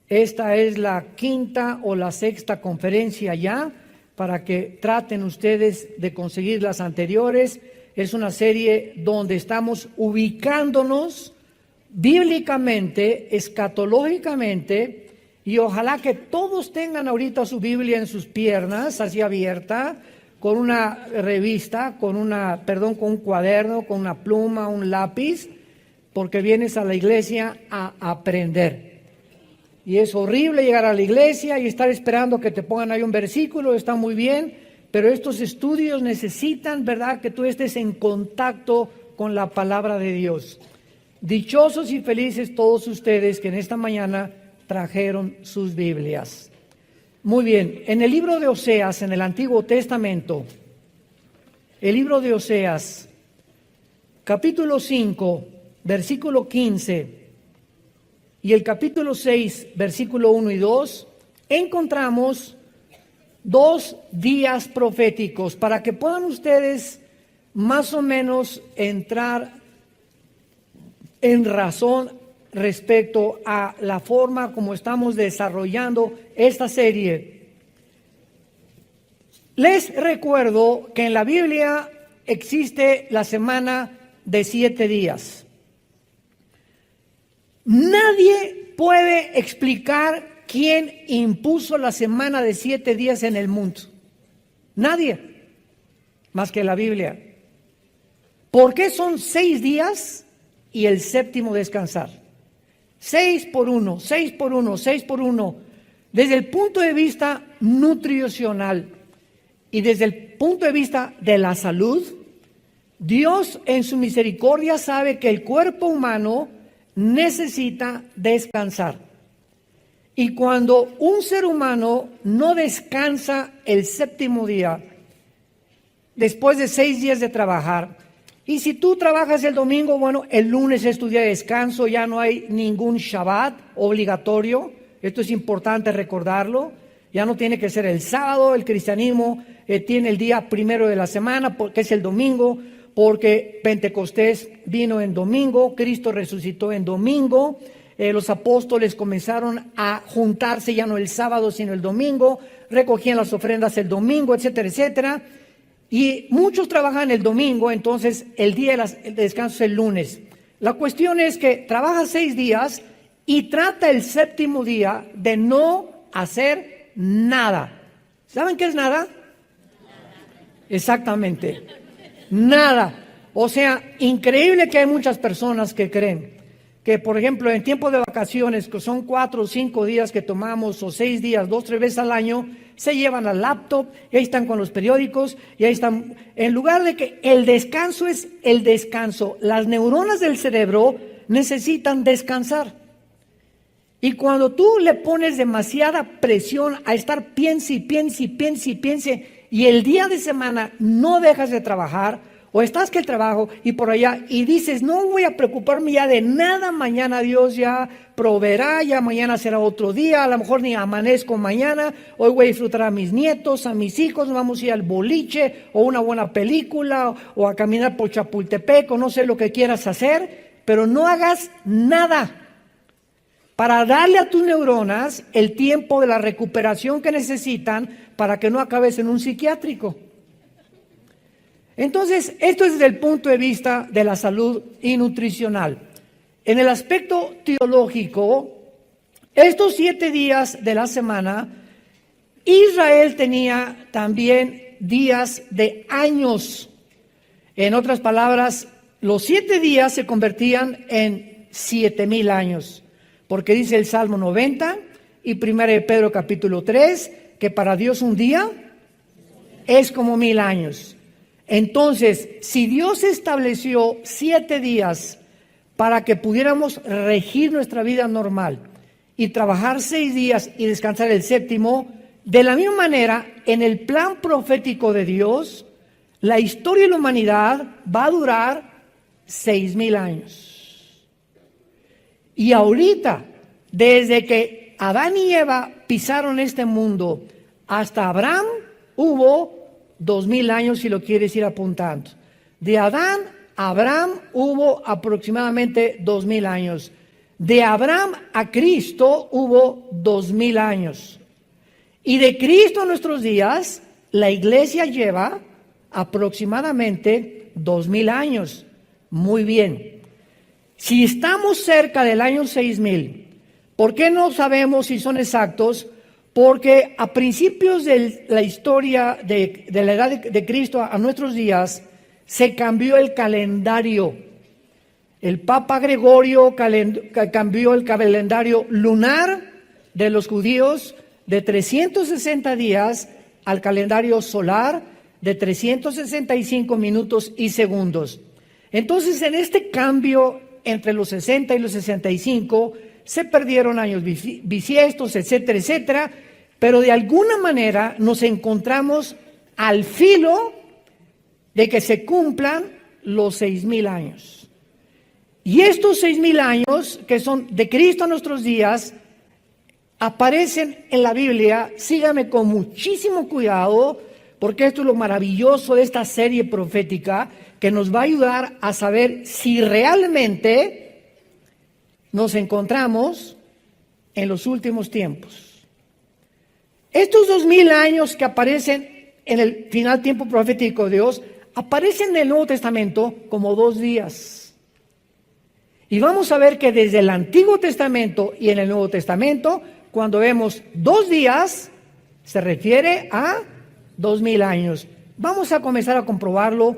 Esta es la quinta o la sexta conferencia ya, para que traten ustedes de conseguir las anteriores. Es una serie donde estamos ubicándonos bíblicamente, escatológicamente, y ojalá que todos tengan ahorita su Biblia en sus piernas, así abierta, con una revista, con un cuaderno, con una pluma, un lápiz, porque vienes a la iglesia a aprender. Y es horrible llegar a la iglesia y estar esperando que te pongan ahí un versículo, está muy bien, pero estos estudios necesitan, ¿verdad?, que tú estés en contacto con la palabra de Dios. Dichosos y felices todos ustedes que en esta mañana trajeron sus Biblias. Muy bien, en el libro de Oseas, en el Antiguo Testamento, el libro de Oseas, capítulo 5, versículo 15, y el capítulo 6, versículo 1 y 2, encontramos dos días proféticos para que puedan ustedes más o menos entrar en razón respecto a la forma como estamos desarrollando esta serie. Les recuerdo que en la Biblia existe la semana de 7 días. Nadie puede explicar quién impuso la semana de 7 días en el mundo. Nadie, más que la Biblia. ¿Por qué son 6 días y el séptimo descansar? 6 por 1, 6 por 1, 6 por 1. Desde el punto de vista nutricional y desde el punto de vista de la salud, Dios en su misericordia sabe que el cuerpo humano necesita descansar. Y cuando un ser humano no descansa el séptimo día, después de 6 días de trabajar, y si tú trabajas el domingo, bueno, el lunes es tu día de descanso, ya no hay ningún Shabbat obligatorio. Esto es importante recordarlo. Ya no tiene que ser el sábado. El cristianismo tiene el día primero de la semana, que es el domingo, porque Pentecostés vino en domingo, Cristo resucitó en domingo. Los apóstoles comenzaron a juntarse ya no el sábado, sino el domingo. Recogían las ofrendas el domingo, etcétera, etcétera. Y muchos trabajan el domingo, entonces el día de descanso es el lunes. La cuestión es que trabaja 6 días y trata el séptimo día de no hacer nada. ¿Saben qué es nada? Exactamente, nada. O sea, increíble que hay muchas personas que creen que, por ejemplo, en tiempo de vacaciones, que son 4 o 5 días que tomamos, o 6 días, 2 o 3 veces al año, se llevan al laptop y ahí están con los periódicos y ahí están. En lugar de que el descanso es el descanso, las neuronas del cerebro necesitan descansar. Y cuando tú le pones demasiada presión a estar piense y el día de semana no dejas de trabajar, o estás que el trabajo y por allá y dices, no voy a preocuparme ya de nada, mañana Dios ya proveerá, ya mañana será otro día, a lo mejor ni amanezco mañana, hoy voy a disfrutar a mis nietos, a mis hijos, vamos a ir al boliche o una buena película o a caminar por Chapultepec o no sé lo que quieras hacer, pero no hagas nada para darle a tus neuronas el tiempo de la recuperación que necesitan para que no acabes en un psiquiátrico. Entonces, esto es desde el punto de vista de la salud y nutricional. En el aspecto teológico, estos 7 días de la semana, Israel tenía también días de años. En otras palabras, los 7 días se convertían en 7,000 años. Porque dice el Salmo 90 y 1 de Pedro capítulo 3, que para Dios un día es como 1000 años. Entonces, si Dios estableció 7 días para que pudiéramos regir nuestra vida normal y trabajar 6 días y descansar el séptimo, de la misma manera, en el plan profético de Dios, la historia de la humanidad va a durar 6,000 años. Y ahorita, desde que Adán y Eva pisaron este mundo hasta Abraham, hubo 2,000 años, si lo quieres ir apuntando. De Adán a Abraham hubo aproximadamente 2,000 años. De Abraham a Cristo hubo 2000 años. Y de Cristo a nuestros días, la iglesia lleva aproximadamente 2000 años. Muy bien. Si estamos cerca del año 6000, ¿por qué no sabemos si son exactos? Porque a principios de la historia de la edad de Cristo a nuestros días, se cambió el calendario. El Papa Gregorio cambió el calendario lunar de los judíos de 360 días al calendario solar de 365 minutos y segundos. Entonces, en este cambio entre los 60 y los 65, se perdieron años bisiestos, etcétera, etcétera, pero de alguna manera nos encontramos al filo de que se cumplan los 6000 años. Y estos 6000 años, que son de Cristo a nuestros días, aparecen en la Biblia. Sígame con muchísimo cuidado, porque esto es lo maravilloso de esta serie profética, que nos va a ayudar a saber si realmente nos encontramos en los últimos tiempos. Estos 2000 años que aparecen en el final tiempo profético de Dios, aparecen en el Nuevo Testamento como 2 días. Y vamos a ver que desde el Antiguo Testamento y en el Nuevo Testamento, cuando vemos 2 días, se refiere a 2000 años. Vamos a comenzar a comprobarlo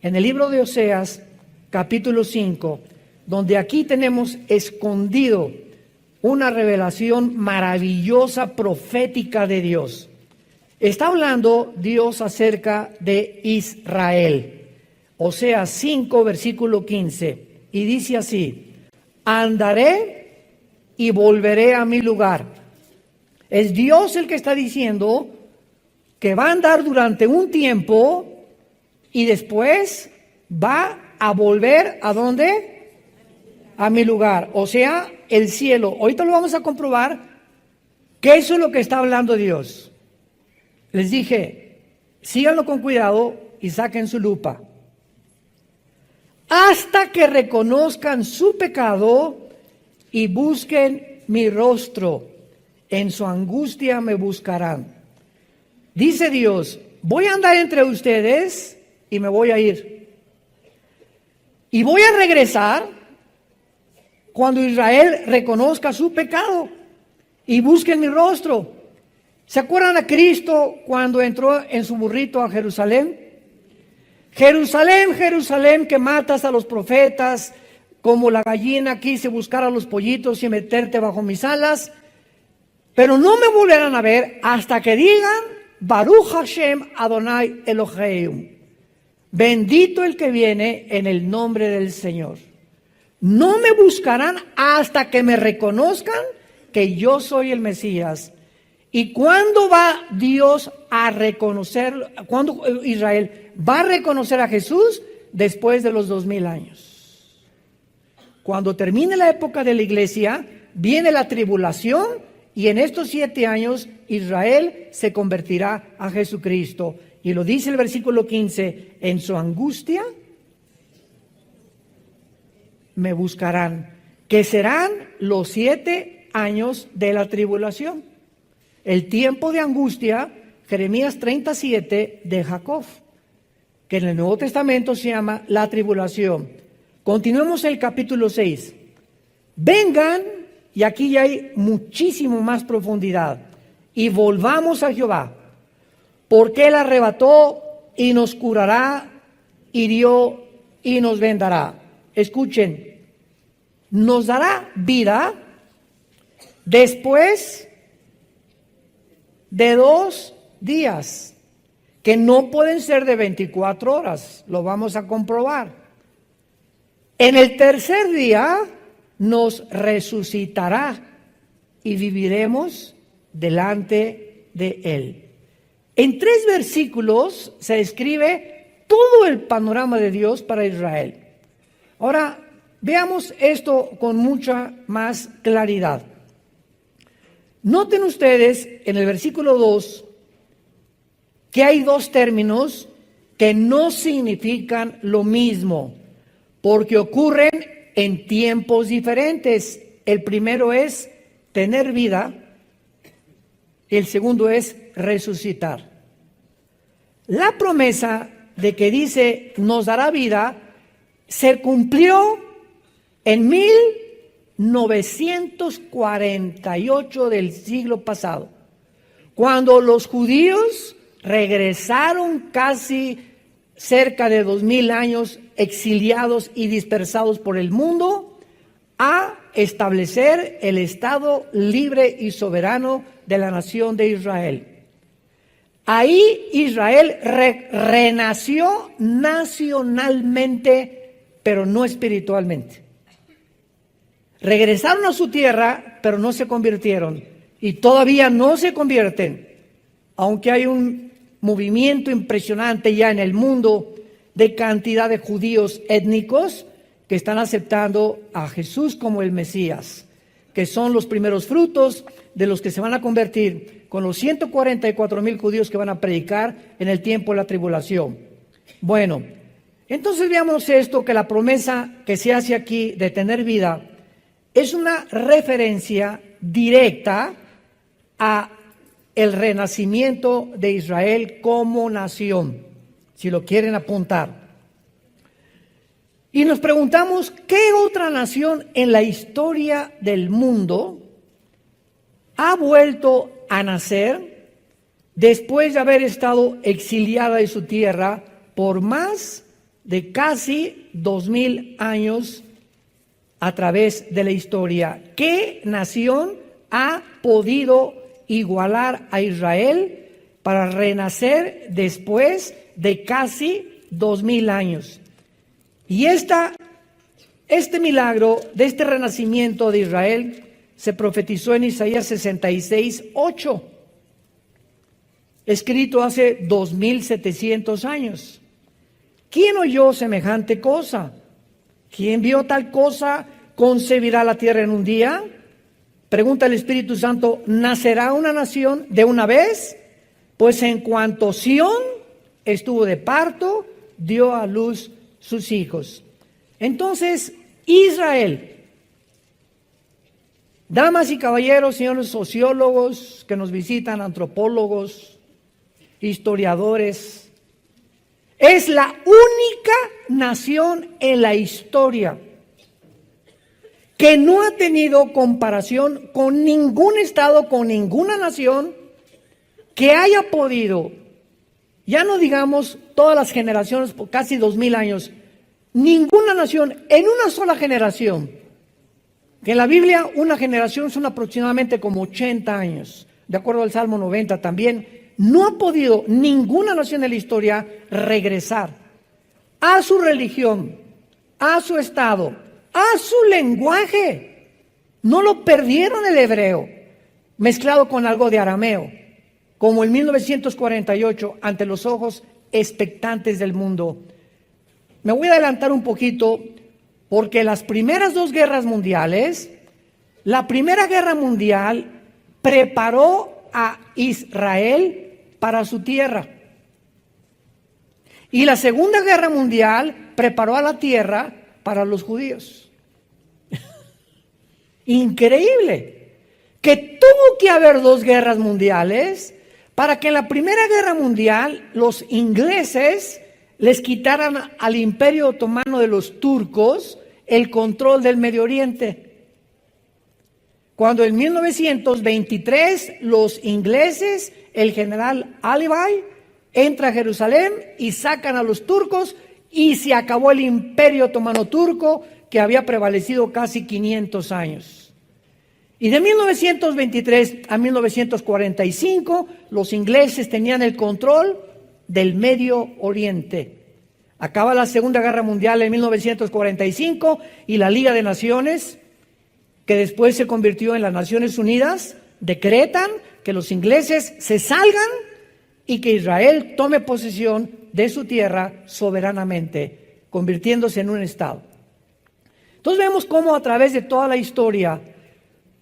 en el libro de Oseas, capítulo 5, donde aquí tenemos escondido una revelación maravillosa profética de Dios. Está hablando Dios acerca de Israel. Oseas 5, versículo 15, y dice así: andaré y volveré a mi lugar. Es Dios el que está diciendo que va a andar durante un tiempo y después va a volver ¿a dónde? A mi lugar, o sea, el cielo. Ahorita lo vamos a comprobar que eso es lo que está hablando Dios. Les dije, síganlo con cuidado y saquen su lupa. Hasta que reconozcan su pecado y busquen mi rostro, en su angustia me buscarán. Dice Dios, voy a andar entre ustedes y me voy a ir. Y voy a regresar cuando Israel reconozca su pecado y busque mi rostro. ¿Se acuerdan a Cristo cuando entró en su burrito a Jerusalén? Jerusalén, Jerusalén, que matas a los profetas, como la gallina quise buscar a los pollitos y meterte bajo mis alas, pero no me volverán a ver hasta que digan, Baruch Hashem Adonai Eloheinu, bendito el que viene en el nombre del Señor. No me buscarán hasta que me reconozcan que yo soy el Mesías. ¿Y cuándo va Dios a reconocer, cuándo Israel va a reconocer a Jesús? Después de los 2000 años. Cuando termine la época de la iglesia, viene la tribulación y en estos 7 años Israel se convertirá a Jesucristo. Y lo dice el versículo 15, en su angustia me buscarán, que serán los 7 años de la tribulación. El tiempo de angustia, Jeremías 37 de Jacob, que en el Nuevo Testamento se llama la tribulación. Continuemos el capítulo 6. Vengan, y aquí ya hay muchísimo más profundidad, y volvamos a Jehová, porque Él arrebató y nos curará, hirió y nos vendará. Escuchen, nos dará vida después de 2 días, que no pueden ser de 24 horas, lo vamos a comprobar. En el tercer día nos resucitará y viviremos delante de Él. En 3 versículos se describe todo el panorama de Dios para Israel. Ahora, veamos esto con mucha más claridad. Noten ustedes en el versículo 2 que hay 2 términos que no significan lo mismo, porque ocurren en tiempos diferentes. El primero es tener vida, el segundo es resucitar. La promesa de que dice nos dará vida se cumplió en 1948 del siglo pasado, cuando los judíos regresaron casi cerca de 2000 años exiliados y dispersados por el mundo a establecer el Estado libre y soberano de la nación de Israel. Ahí Israel renació nacionalmente, pero no espiritualmente. Regresaron a su tierra, pero no se convirtieron. Y todavía no se convierten, aunque hay un movimiento impresionante ya en el mundo de cantidad de judíos étnicos que están aceptando a Jesús como el Mesías, que son los primeros frutos de los que se van a convertir con los 144,000 judíos que van a predicar en el tiempo de la tribulación. Bueno, entonces veamos esto, que la promesa que se hace aquí de tener vida es una referencia directa a el renacimiento de Israel como nación, si lo quieren apuntar. Y nos preguntamos, ¿qué otra nación en la historia del mundo ha vuelto a nacer después de haber estado exiliada de su tierra por más de casi 2000 años a través de la historia? ¿Qué nación ha podido igualar a Israel para renacer después de casi 2000 años? Y este milagro de este renacimiento de Israel se profetizó en Isaías 66:8, escrito hace 2700 años. ¿Quién oyó semejante cosa? ¿Quién vio tal cosa? ¿Concebirá la tierra en un día? Pregunta el Espíritu Santo, ¿nacerá una nación de una vez? Pues en cuanto Sión estuvo de parto, dio a luz sus hijos. Entonces, Israel, damas y caballeros, señores sociólogos que nos visitan, antropólogos, historiadores, es la única nación en la historia que no ha tenido comparación con ningún estado, con ninguna nación que haya podido, ya no digamos todas las generaciones, por casi 2000 años, ninguna nación en una sola generación, que en la Biblia una generación son aproximadamente como 80 años, de acuerdo al Salmo 90 también, no ha podido ninguna nación en la historia regresar a su religión, a su estado, a su lenguaje. No lo perdieron el hebreo, mezclado con algo de arameo, como en 1948, ante los ojos expectantes del mundo. Me voy a adelantar un poquito, porque las primeras dos guerras mundiales, la Primera Guerra Mundial preparó a Israel para su tierra. Y la Segunda Guerra Mundial preparó a la tierra para los judíos. Increíble, que tuvo que haber dos guerras mundiales para que en la Primera Guerra Mundial los ingleses les quitaran al Imperio Otomano de los turcos el control del Medio Oriente. Cuando en 1923 los ingleses, el general Alibay, entra a Jerusalén y sacan a los turcos y se acabó el Imperio Otomano turco que había prevalecido casi 500 años. Y de 1923 a 1945 los ingleses tenían el control del Medio Oriente. Acaba la Segunda Guerra Mundial en 1945 y la Liga de Naciones, que después se convirtió en las Naciones Unidas, decretan que los ingleses se salgan y que Israel tome posesión de su tierra soberanamente, convirtiéndose en un estado. Entonces vemos cómo a través de toda la historia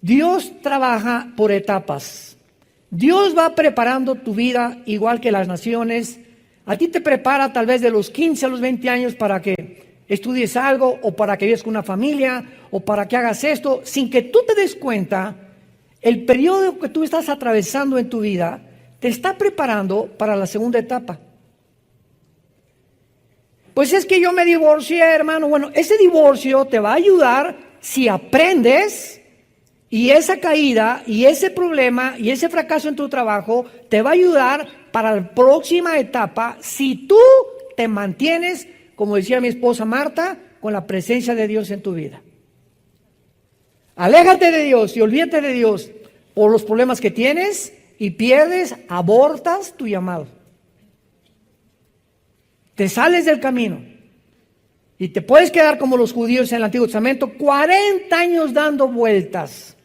Dios trabaja por etapas. Dios va preparando tu vida igual que las naciones. A ti te prepara tal vez de los 15 a los 20 años para que estudies algo, o para que vivas con una familia, o para que hagas esto, sin que tú te des cuenta, el periodo que tú estás atravesando en tu vida te está preparando para la segunda etapa. Pues es que yo me divorcié, hermano. Bueno, ese divorcio te va a ayudar si aprendes, y esa caída, y ese problema, y ese fracaso en tu trabajo, te va a ayudar para la próxima etapa si tú te mantienes, como decía mi esposa Marta, con la presencia de Dios en tu vida. Aléjate de Dios y olvídate de Dios por los problemas que tienes y pierdes, abortas tu llamado. Te sales del camino y te puedes quedar como los judíos en el Antiguo Testamento, 40 años dando vueltas.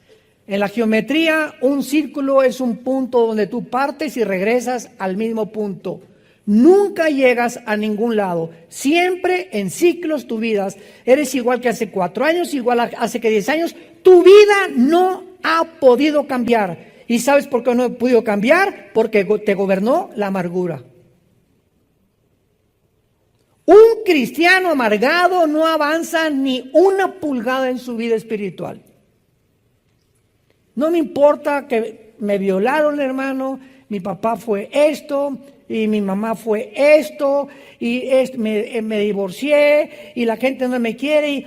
En la geometría, un círculo es un punto donde tú partes y regresas al mismo punto. Nunca llegas a ningún lado. Siempre en ciclos tu vida. Eres igual que hace 4 años, igual hace que 10 años. Tu vida no ha podido cambiar. ¿Y sabes por qué no ha podido cambiar? Porque te gobernó la amargura. Un cristiano amargado no avanza ni una pulgada en su vida espiritual. No me importa que me violaron, hermano, mi papá fue esto, y mi mamá fue esto, y me divorcié, y la gente no me quiere, y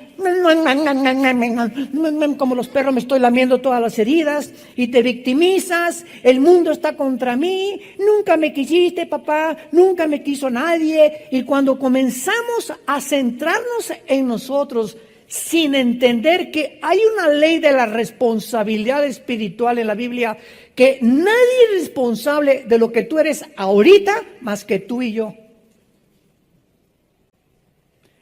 como los perros me estoy lamiendo todas las heridas, y te victimizas, el mundo está contra mí, nunca me quisiste, papá, nunca me quiso nadie. Y cuando comenzamos a centrarnos en nosotros, sin entender que hay una ley de la responsabilidad espiritual en la Biblia, que nadie es responsable de lo que tú eres ahorita más que tú y yo.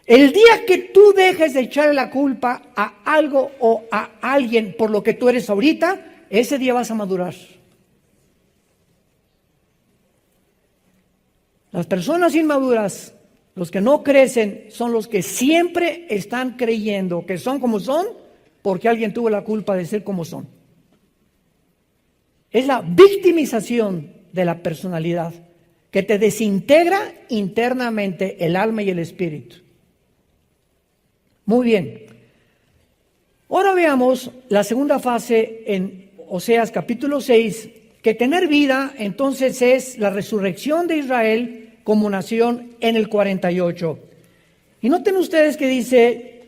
El día que tú dejes de echarle la culpa a algo o a alguien por lo que tú eres ahorita, ese día vas a madurar. Las personas inmaduras, los que no crecen, son los que siempre están creyendo que son como son porque alguien tuvo la culpa de ser como son. Es la victimización de la personalidad que te desintegra internamente el alma y el espíritu. Muy bien. Ahora veamos la segunda fase en Oseas capítulo 6, que tener vida entonces es la resurrección de Israel como nación en el 48. Y noten ustedes que dice,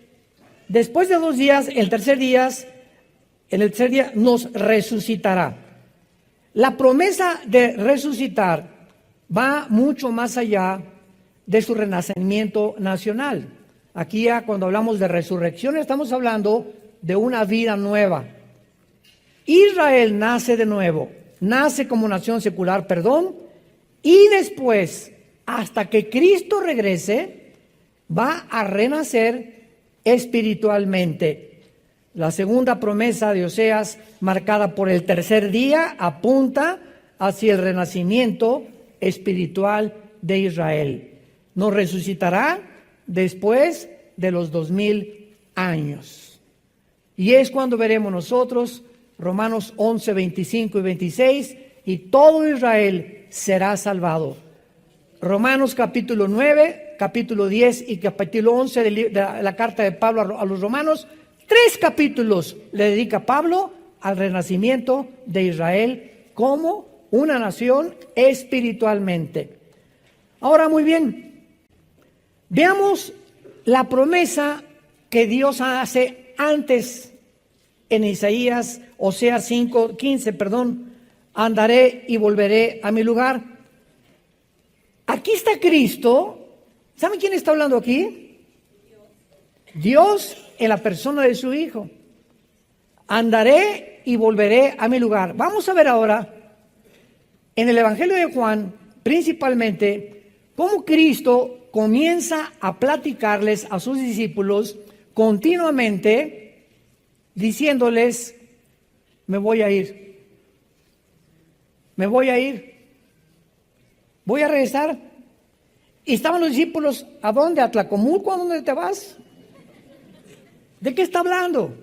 después de 2 días, en el tercer día nos resucitará. La promesa de resucitar va mucho más allá de su renacimiento nacional. Aquí ya cuando hablamos de resurrección estamos hablando de una vida nueva. Israel nace de nuevo, nace como nación secular, y después, hasta que Cristo regrese, va a renacer espiritualmente. La segunda promesa de Oseas, marcada por el tercer día, apunta hacia el renacimiento espiritual de Israel. Nos resucitará después de los 2000 años. Y es cuando veremos nosotros Romanos 11, 25 y 26, y todo Israel será salvado. Romanos capítulo 9, capítulo 10 y capítulo 11 de la carta de Pablo a los romanos, 3 capítulos le dedica Pablo al renacimiento de Israel como una nación espiritualmente. Ahora, muy bien, veamos la promesa que Dios hace antes en Isaías, Oseas 15, andaré y volveré a mi lugar. Aquí está Cristo. ¿Saben quién está hablando aquí? Dios en la persona de su Hijo. Andaré y volveré a mi lugar. Vamos a ver ahora en el Evangelio de Juan, principalmente, cómo Cristo comienza a platicarles a sus discípulos continuamente, diciéndoles, me voy a ir, voy a regresar. Y estaban los discípulos, ¿a dónde? ¿A Tlacomulco? ¿A dónde te vas? ¿De qué está hablando?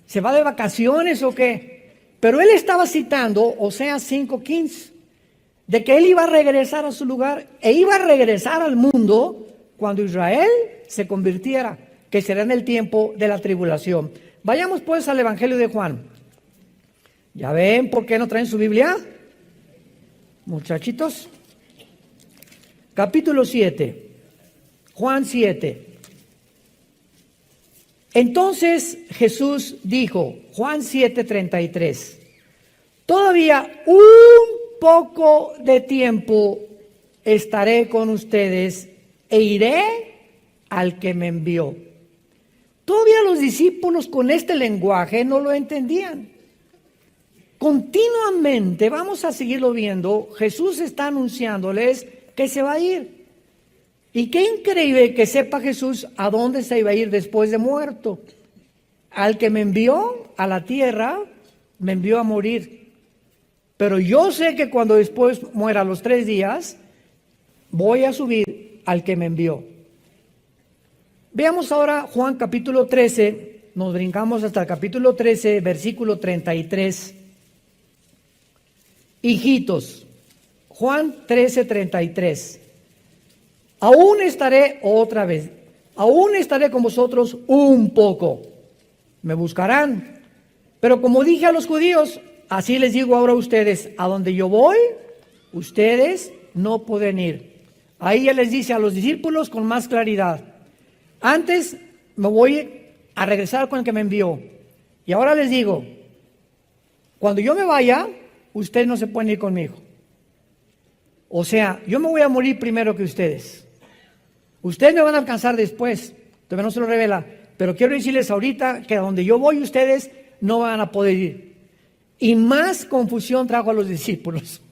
¿Se va de vacaciones o qué? Pero él estaba citando Oseas 5:15, de que él iba a regresar a su lugar e iba a regresar al mundo cuando Israel se convirtiera, que será en el tiempo de la tribulación. Vayamos pues al Evangelio de Juan. ¿Ya ven por qué no traen su Biblia, muchachitos? Capítulo 7, Juan 7. Entonces Jesús dijo, Juan 7:33, todavía un poco de tiempo estaré con ustedes e iré al que me envió. Todavía los discípulos con este lenguaje no lo entendían. Continuamente, vamos a seguirlo viendo, Jesús está anunciándoles que se va a ir. Y qué increíble que sepa Jesús a dónde se iba a ir después de muerto. Al que me envió a la tierra, me envió a morir. Pero yo sé que cuando después muera a los 3 días, voy a subir al que me envió. Veamos ahora Juan capítulo 13, nos brincamos hasta el capítulo 13, versículo 33. Hijitos, Juan 13:33. Aún estaré otra vez, aún estaré con vosotros un poco. Me buscarán, pero como dije a los judíos, así les digo ahora a ustedes, a donde yo voy, ustedes no pueden ir. Ahí ya les dice a los discípulos con más claridad, antes me voy a regresar con el que me envió. Y ahora les digo, cuando yo me vaya, ustedes no se pueden ir conmigo. O sea, yo me voy a morir primero que ustedes. Ustedes me van a alcanzar después, todavía no se lo revela, pero quiero decirles ahorita que a donde yo voy ustedes no van a poder ir. Y más confusión trajo a los discípulos.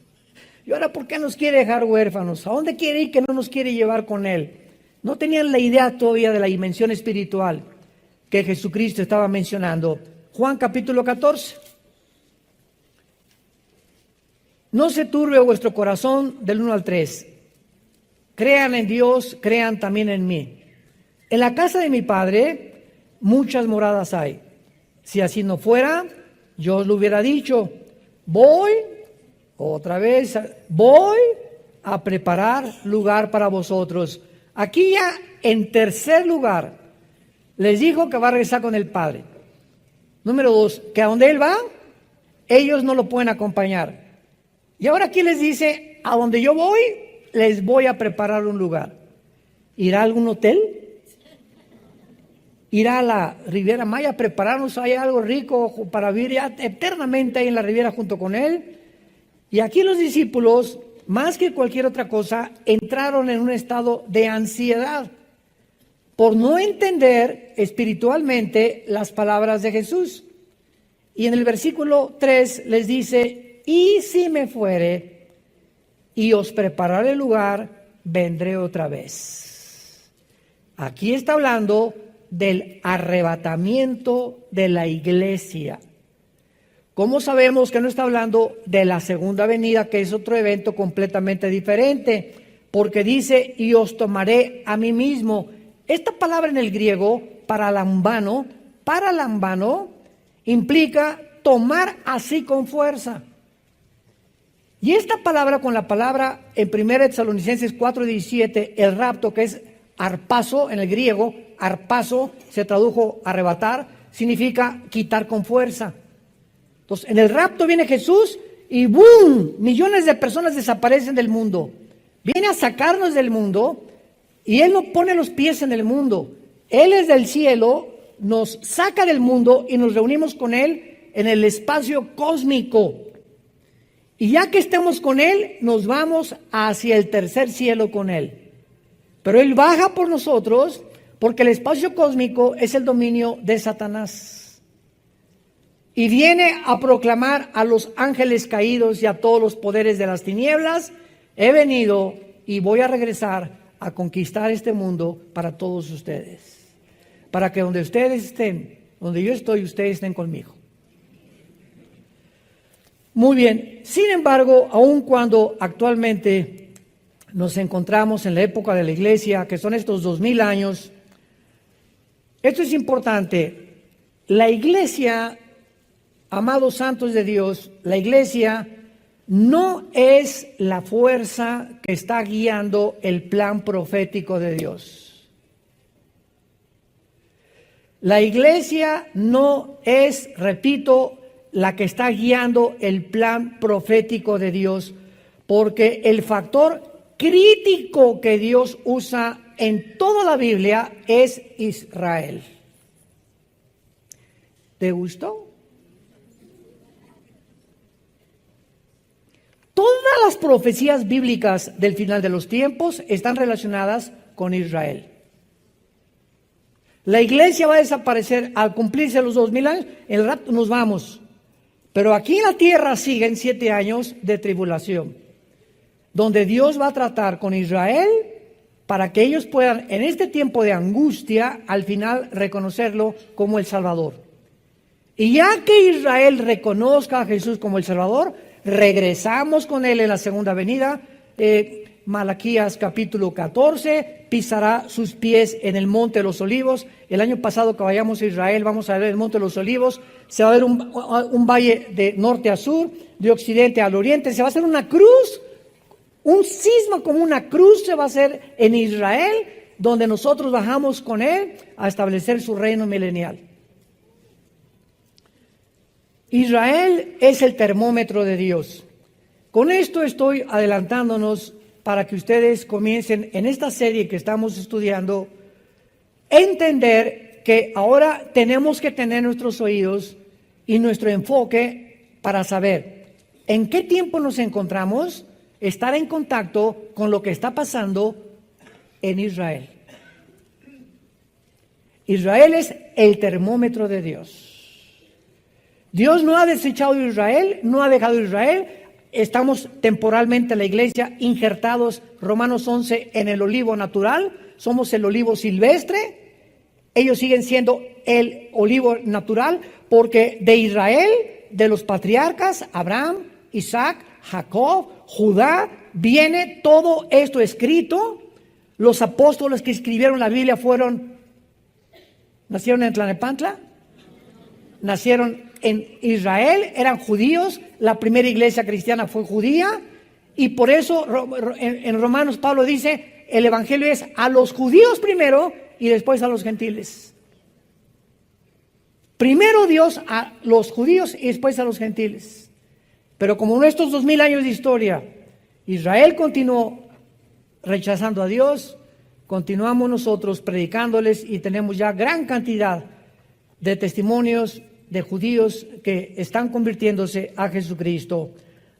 ¿Y ahora por qué nos quiere dejar huérfanos? ¿A dónde quiere ir que no nos quiere llevar con él? No tenían la idea todavía de la dimensión espiritual que Jesucristo estaba mencionando. Juan capítulo 14. No se turbe vuestro corazón del 1 al 3. Crean en Dios, crean también en mí. En la casa de mi Padre muchas moradas hay. Si así no fuera, yo os lo hubiera dicho. Voy a preparar lugar para vosotros. Aquí ya en tercer lugar, les dijo que va a regresar con el Padre. Número 2, que a donde Él va, ellos no lo pueden acompañar. Y ahora aquí les dice, a donde yo voy, les voy a preparar un lugar. ¿Irá a algún hotel? ¿Irá a la Riviera Maya a prepararnos ahí algo rico para vivir ya eternamente ahí en la Riviera junto con Él? Y aquí los discípulos, más que cualquier otra cosa, entraron en un estado de ansiedad por no entender espiritualmente las palabras de Jesús. Y en el versículo 3 les dice, y si me fuere y os prepararé lugar, vendré otra vez. Aquí está hablando del arrebatamiento de la iglesia. ¿Cómo sabemos que no está hablando de la segunda venida, que es otro evento completamente diferente? Porque dice, y os tomaré a mí mismo. Esta palabra en el griego, paralambano, implica tomar así con fuerza. Y esta palabra con la palabra en 1 Tesalonicenses 4:17, el rapto, que es arpazo en el griego, arpazo se tradujo arrebatar, significa quitar con fuerza. Entonces, en el rapto viene Jesús y ¡boom! Millones de personas desaparecen del mundo. Viene a sacarnos del mundo y Él no pone los pies en el mundo. Él es del cielo, nos saca del mundo y nos reunimos con Él en el espacio cósmico. Y ya que estemos con Él, nos vamos hacia el tercer cielo con Él. Pero Él baja por nosotros porque el espacio cósmico es el dominio de Satanás. Y viene a proclamar a los ángeles caídos y a todos los poderes de las tinieblas, he venido y voy a regresar a conquistar este mundo para todos ustedes. Para que donde ustedes estén, donde yo estoy, ustedes estén conmigo. Muy bien, sin embargo, aun cuando actualmente nos encontramos en la época de la iglesia, que son estos 2000 años, esto es importante. La iglesia, amados santos de Dios, la iglesia no es la fuerza que está guiando el plan profético de Dios. La iglesia no es, repito, la que está guiando el plan profético de Dios, porque el factor crítico que Dios usa en toda la Biblia es Israel. ¿Te gustó? Todas las profecías bíblicas del final de los tiempos están relacionadas con Israel. La iglesia va a desaparecer al cumplirse los 2000 años, el rapto nos vamos. Pero aquí en la tierra siguen 7 años de tribulación, donde Dios va a tratar con Israel para que ellos puedan, en este tiempo de angustia, al final reconocerlo como el Salvador. Y ya que Israel reconozca a Jesús como el Salvador, regresamos con Él en la segunda venida. Malaquías capítulo 14, pisará sus pies en el Monte de los Olivos. El año pasado que vayamos a Israel, vamos a ver el Monte de los Olivos. Se va a ver un valle de norte a sur, de occidente al oriente. Se va a hacer una cruz, un cisma como una cruz se va a hacer en Israel, donde nosotros bajamos con Él a establecer su reino milenial. Israel es el termómetro de Dios. Con esto estoy adelantándonos para que ustedes comiencen en esta serie que estamos estudiando, entender que ahora tenemos que tener nuestros oídos y nuestro enfoque para saber en qué tiempo nos encontramos, estar en contacto con lo que está pasando en Israel. Israel es el termómetro de Dios. Dios no ha desechado a Israel, no ha dejado a Israel. Estamos temporalmente en la iglesia injertados, Romanos 11, en el olivo natural. Somos el olivo silvestre. Ellos siguen siendo el olivo natural porque de Israel, de los patriarcas, Abraham, Isaac, Jacob, Judá, viene todo esto escrito. Los apóstoles que escribieron la Biblia nacieron en Tlalnepantla, nacieron en Israel, eran judíos, la primera iglesia cristiana fue judía, y por eso en Romanos Pablo dice, el evangelio es a los judíos primero y después a los gentiles. Primero Dios a los judíos y después a los gentiles. Pero como en estos 2000 años de historia, Israel continuó rechazando a Dios, continuamos nosotros predicándoles y tenemos ya gran cantidad de testimonios de judíos que están convirtiéndose a Jesucristo.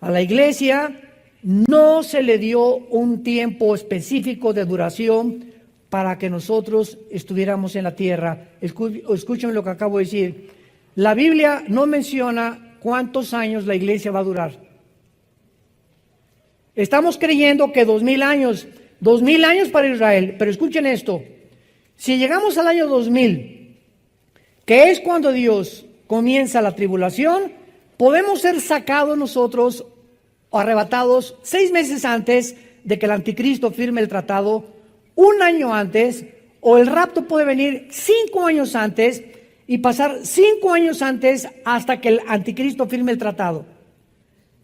A la iglesia no se le dio un tiempo específico de duración para que nosotros estuviéramos en la tierra. Escuchen lo que acabo de decir. La Biblia no menciona cuántos años la iglesia va a durar. Estamos creyendo que 2000 años para Israel, pero escuchen esto. Si llegamos al año 2000, que es cuando Dios comienza la tribulación, podemos ser sacados nosotros o arrebatados 6 meses antes de que el anticristo firme el tratado, 1 año antes, o el rapto puede venir 5 años antes y pasar 5 años antes hasta que el anticristo firme el tratado.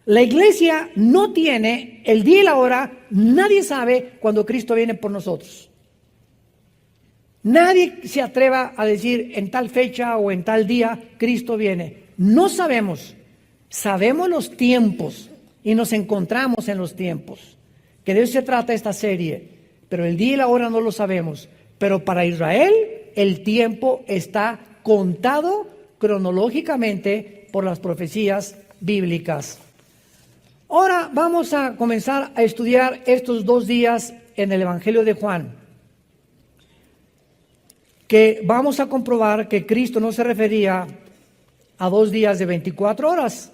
La iglesia no tiene el día y la hora, nadie sabe cuando Cristo viene por nosotros. Nadie se atreva a decir en tal fecha o en tal día Cristo viene. No sabemos. Sabemos los tiempos y nos encontramos en los tiempos. Que de eso se trata esta serie. Pero el día y la hora no lo sabemos. Pero para Israel el tiempo está contado cronológicamente por las profecías bíblicas. Ahora vamos a comenzar a estudiar estos 2 días en el Evangelio de Juan, que vamos a comprobar que Cristo no se refería a 2 días de 24 horas.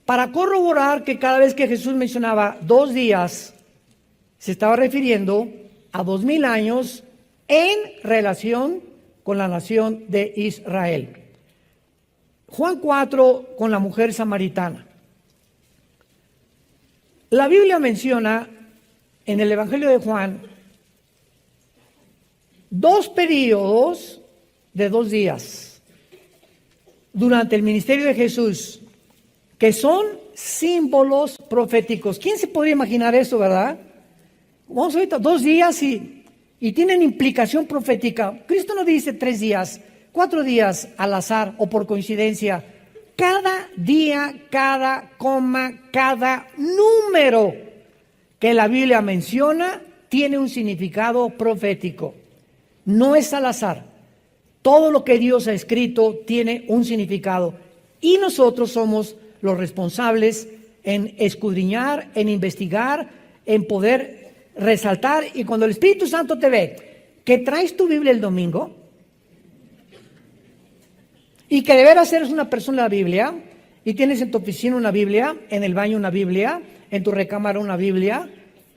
Para corroborar que cada vez que Jesús mencionaba 2 días, se estaba refiriendo a 2000 años en relación con la nación de Israel. Juan 4 con la mujer samaritana. La Biblia menciona en el Evangelio de Juan 2 periodos de 2 días durante el ministerio de Jesús, que son símbolos proféticos. ¿Quién se podría imaginar eso, verdad? Vamos ahorita 2 días y y tienen implicación profética. Cristo no dice 3 días, 4 días al azar o por coincidencia. Cada día, cada coma, cada número que la Biblia menciona tiene un significado profético. No es al azar. Todo lo que Dios ha escrito tiene un significado. Y nosotros somos los responsables en escudriñar, en investigar, en poder resaltar. Y cuando el Espíritu Santo te ve que traes tu Biblia el domingo y que de veras eres una persona de la Biblia y tienes en tu oficina una Biblia, en el baño una Biblia, en tu recámara una Biblia,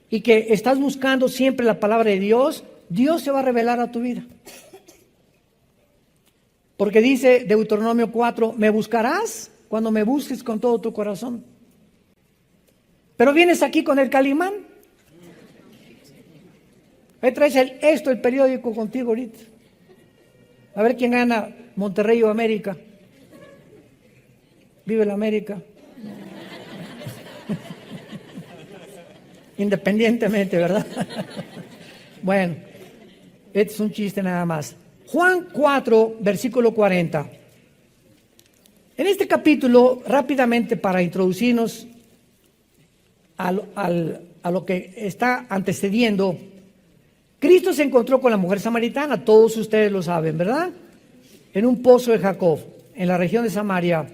y que estás buscando siempre la palabra de Dios, Dios se va a revelar a tu vida. Porque dice Deuteronomio 4, me buscarás cuando me busques con todo tu corazón. Pero vienes aquí con el Calimán. Ahí traes el periódico contigo ahorita. A ver quién gana, Monterrey o América. Vive la América. Independientemente, ¿verdad? Bueno, este es un chiste nada más. Juan 4, versículo 40. En este capítulo, rápidamente para introducirnos a lo que está antecediendo, Cristo se encontró con la mujer samaritana, todos ustedes lo saben, ¿verdad? En un pozo de Jacob, en la región de Samaria.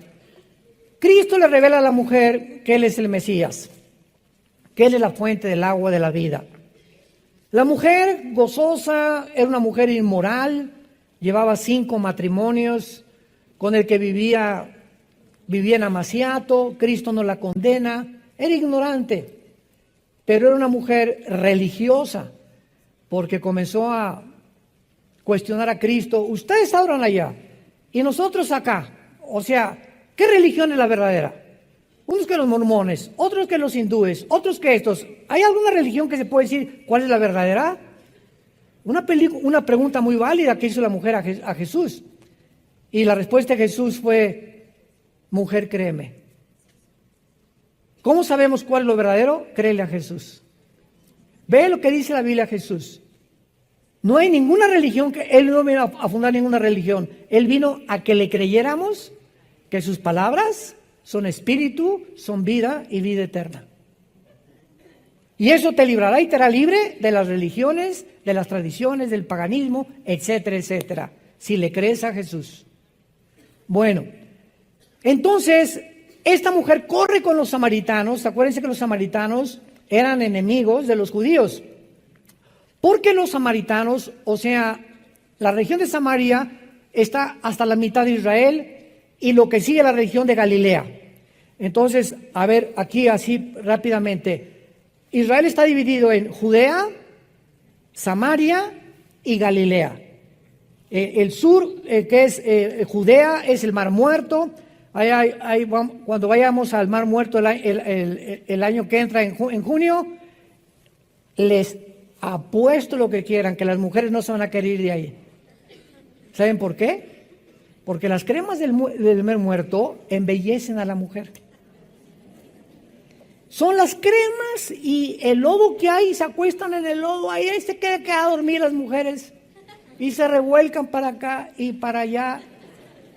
Cristo le revela a la mujer que Él es el Mesías, que Él es la fuente del agua de la vida. La mujer gozosa era una mujer inmoral, llevaba 5 matrimonios, con el que vivía en amaciato. Cristo no la condena, era ignorante, pero era una mujer religiosa, porque comenzó a cuestionar a Cristo. Ustedes adoran allá y nosotros acá. O sea, ¿qué religión es la verdadera? Unos que los mormones, otros que los hindúes, otros que estos. ¿Hay alguna religión que se puede decir cuál es la verdadera? Una pregunta muy válida que hizo la mujer a Jesús. Y la respuesta de Jesús fue, mujer, créeme. ¿Cómo sabemos cuál es lo verdadero? Créele a Jesús. Ve lo que dice la Biblia a Jesús. No hay ninguna religión, Él no vino a fundar ninguna religión. Él vino a que le creyéramos que sus palabras son espíritu, son vida y vida eterna. Y eso te librará y te hará libre de las religiones, de las tradiciones, del paganismo, etcétera, etcétera, si le crees a Jesús. Bueno, entonces, esta mujer corre con los samaritanos. Acuérdense que los samaritanos eran enemigos de los judíos. Porque los samaritanos, o sea, la región de Samaria está hasta la mitad de Israel y lo que sigue la región de Galilea. Entonces, a ver, aquí así rápidamente. Israel está dividido en Judea, Samaria y Galilea. El sur, que es Judea, es el Mar Muerto. Cuando vayamos al Mar Muerto el año que entra en junio, les apuesto lo que quieran, que las mujeres no se van a querer ir de ahí. ¿Saben por qué? Porque las cremas del Mar Muerto embellecen a la mujer. Son las cremas y el lodo que hay, se acuestan en el lodo, ahí se quedan a dormir las mujeres y se revuelcan para acá y para allá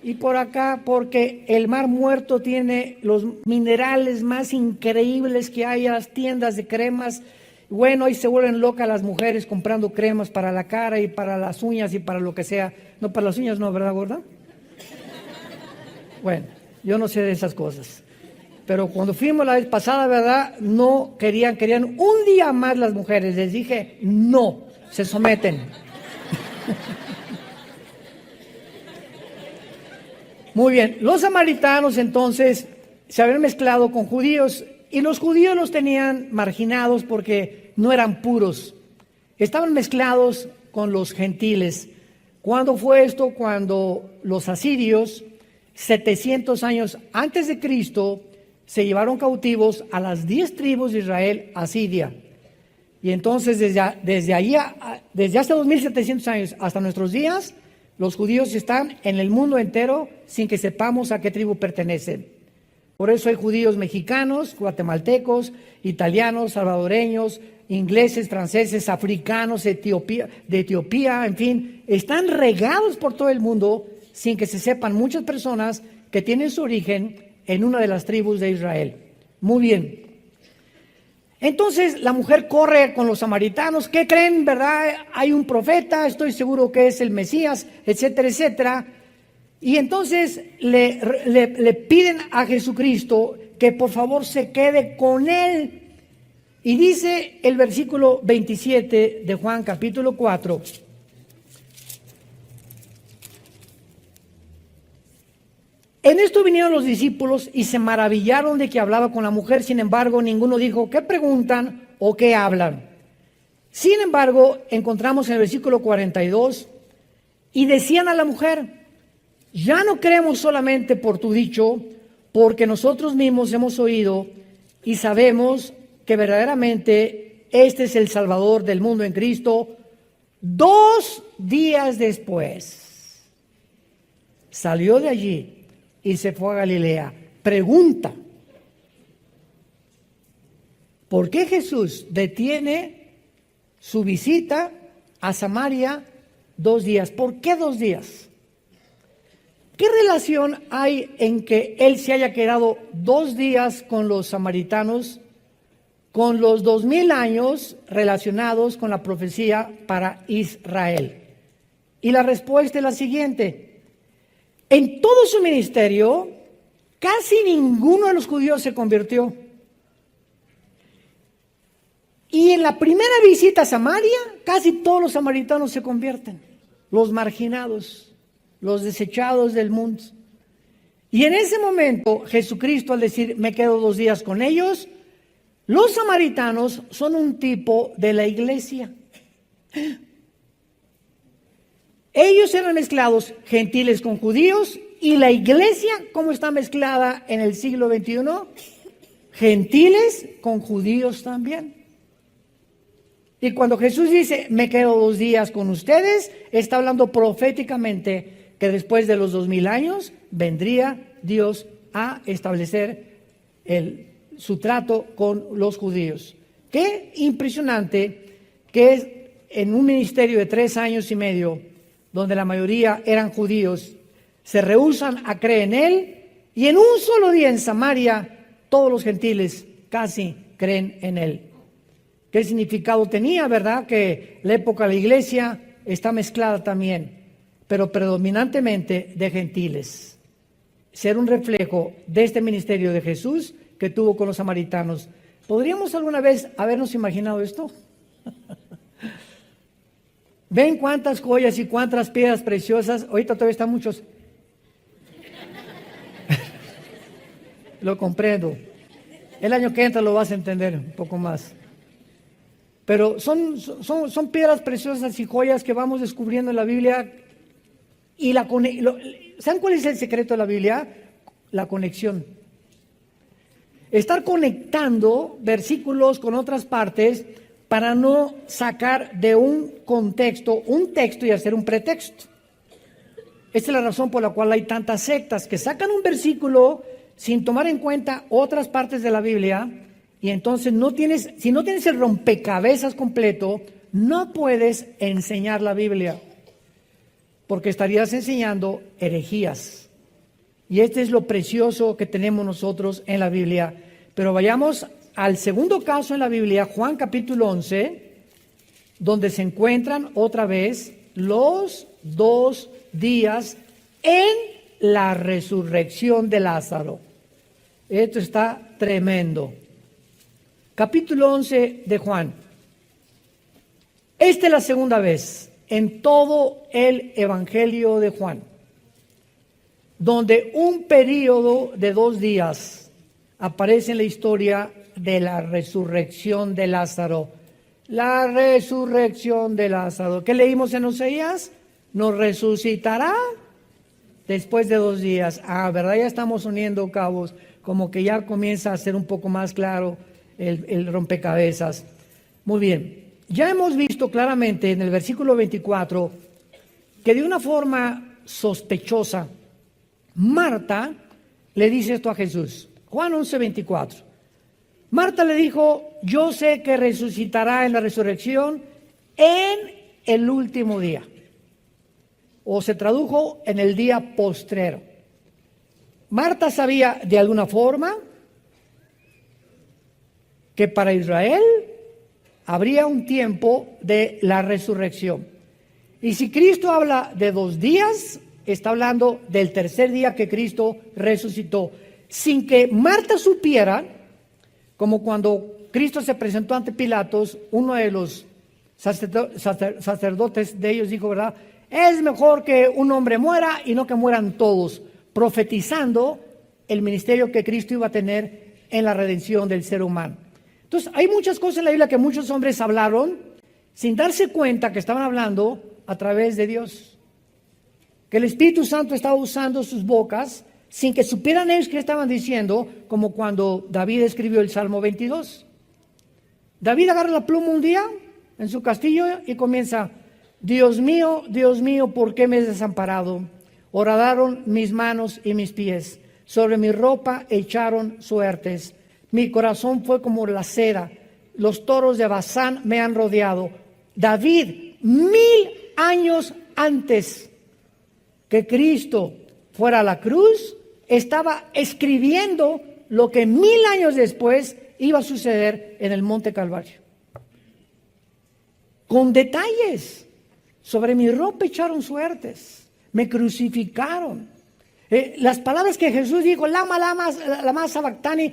y por acá, porque el Mar Muerto tiene los minerales más increíbles que hay. A las tiendas de cremas, bueno, ahí se vuelven locas las mujeres comprando cremas para la cara y para las uñas y para lo que sea. No, para las uñas no, ¿verdad, gorda? Bueno, yo no sé de esas cosas. Pero cuando fuimos la vez pasada, ¿verdad? No querían un día más las mujeres. Les dije, no, se someten. Muy bien, los samaritanos entonces se habían mezclado con judíos y los judíos los tenían marginados porque no eran puros. Estaban mezclados con los gentiles. ¿Cuándo fue esto? Cuando los asirios, 700 años antes de Cristo, se llevaron cautivos a las 10 tribus de Israel a Siria. Y entonces desde hace 2700 años hasta nuestros días, los judíos están en el mundo entero sin que sepamos a qué tribu pertenecen. Por eso hay judíos mexicanos, guatemaltecos, italianos, salvadoreños, ingleses, franceses, africanos, de Etiopía, en fin, están regados por todo el mundo sin que se sepan muchas personas que tienen su origen en una de las tribus de Israel. Muy bien. Entonces la mujer corre con los samaritanos. ¿Qué creen, verdad? Hay un profeta, estoy seguro que es el Mesías, etcétera, etcétera. Y entonces le piden a Jesucristo que por favor se quede con él. Y dice el versículo 27 de Juan capítulo 4. En esto vinieron los discípulos y se maravillaron de que hablaba con la mujer. Sin embargo, ninguno dijo, ¿qué preguntan o qué hablan? Sin embargo, encontramos en el versículo 42, y decían a la mujer, ya no creemos solamente por tu dicho, porque nosotros mismos hemos oído y sabemos que verdaderamente este es el Salvador del mundo en Cristo. 2 días después, salió de allí y se fue a Galilea. Pregunta, ¿por qué Jesús detiene su visita a Samaria 2 días? ¿Por qué 2 días? ¿Qué relación hay en que él se haya quedado 2 días con los samaritanos, con los 2000 años relacionados con la profecía para Israel? Y la respuesta es la siguiente. En todo su ministerio, casi ninguno de los judíos se convirtió. Y en la primera visita a Samaria, casi todos los samaritanos se convierten. Los marginados, los desechados del mundo. Y en ese momento, Jesucristo, al decir, me quedo 2 días con ellos, los samaritanos son un tipo de la iglesia. Ellos eran mezclados, gentiles con judíos, y la iglesia, ¿cómo está mezclada en el siglo XXI? Gentiles con judíos también. Y cuando Jesús dice, me quedo 2 días con ustedes, está hablando proféticamente que después de los 2000 años vendría Dios a establecer su trato con los judíos. Qué impresionante que es en un ministerio de 3 años y medio, donde la mayoría eran judíos, se rehúsan a creer en él, y en un solo día en Samaria todos los gentiles casi creen en él. ¿Qué significado tenía, verdad? Que la época de la iglesia está mezclada también, pero predominantemente de gentiles. Ser un reflejo de este ministerio de Jesús que tuvo con los samaritanos. ¿Podríamos alguna vez habernos imaginado esto? ¿Ven cuántas joyas y cuántas piedras preciosas? Ahorita todavía están muchos. Lo comprendo. El año que entra lo vas a entender un poco más. Pero son piedras preciosas y joyas que vamos descubriendo en la Biblia. Y ¿saben cuál es el secreto de la Biblia? La conexión. Estar conectando versículos con otras partes para no sacar de un contexto un texto y hacer un pretexto. Esta es la razón por la cual hay tantas sectas que sacan un versículo sin tomar en cuenta otras partes de la Biblia, y entonces si no tienes el rompecabezas completo, no puedes enseñar la Biblia, porque estarías enseñando herejías. Y este es lo precioso que tenemos nosotros en la Biblia. Pero vayamos al segundo caso en la Biblia, Juan capítulo 11, donde se encuentran otra vez los 2 días en la resurrección de Lázaro. Esto está tremendo. Capítulo 11 de Juan. Esta es la segunda vez en todo el Evangelio de Juan, donde un periodo de 2 días aparece en la historia de la resurrección de Lázaro. La resurrección de Lázaro. ¿Qué leímos en Oseas? Nos resucitará después de 2 días. ¿Verdad? Ya estamos uniendo cabos, como que ya comienza a ser un poco más claro el rompecabezas. Muy bien. Ya hemos visto claramente en el versículo 24 que de una forma sospechosa, Marta le dice esto a Jesús. Juan 11:24. Marta le dijo, yo sé que resucitará en la resurrección en el último día. O se tradujo en el día postrero. Marta sabía de alguna forma que para Israel habría un tiempo de la resurrección. Y si Cristo habla de 2 días, está hablando del tercer día que Cristo resucitó. Sin que Marta supiera, como cuando Cristo se presentó ante Pilatos, uno de los sacerdotes de ellos dijo, ¿verdad? Es mejor que un hombre muera y no que mueran todos, profetizando el ministerio que Cristo iba a tener en la redención del ser humano. Entonces, hay muchas cosas en la Biblia que muchos hombres hablaron sin darse cuenta que estaban hablando a través de Dios. Que el Espíritu Santo estaba usando sus bocas sin que supieran ellos qué estaban diciendo, como cuando David escribió el Salmo 22. David agarra la pluma un día en su castillo y comienza, Dios mío, ¿por qué me has desamparado? Horadaron mis manos y mis pies, sobre mi ropa echaron suertes. Mi corazón fue como la cera, los toros de Basán me han rodeado. David, 1000 años antes que Cristo fuera a la cruz, estaba escribiendo lo que 1000 años después iba a suceder en el Monte Calvario. Con detalles. Sobre mi ropa echaron suertes, me crucificaron. Las palabras que Jesús dijo, lama sabactani,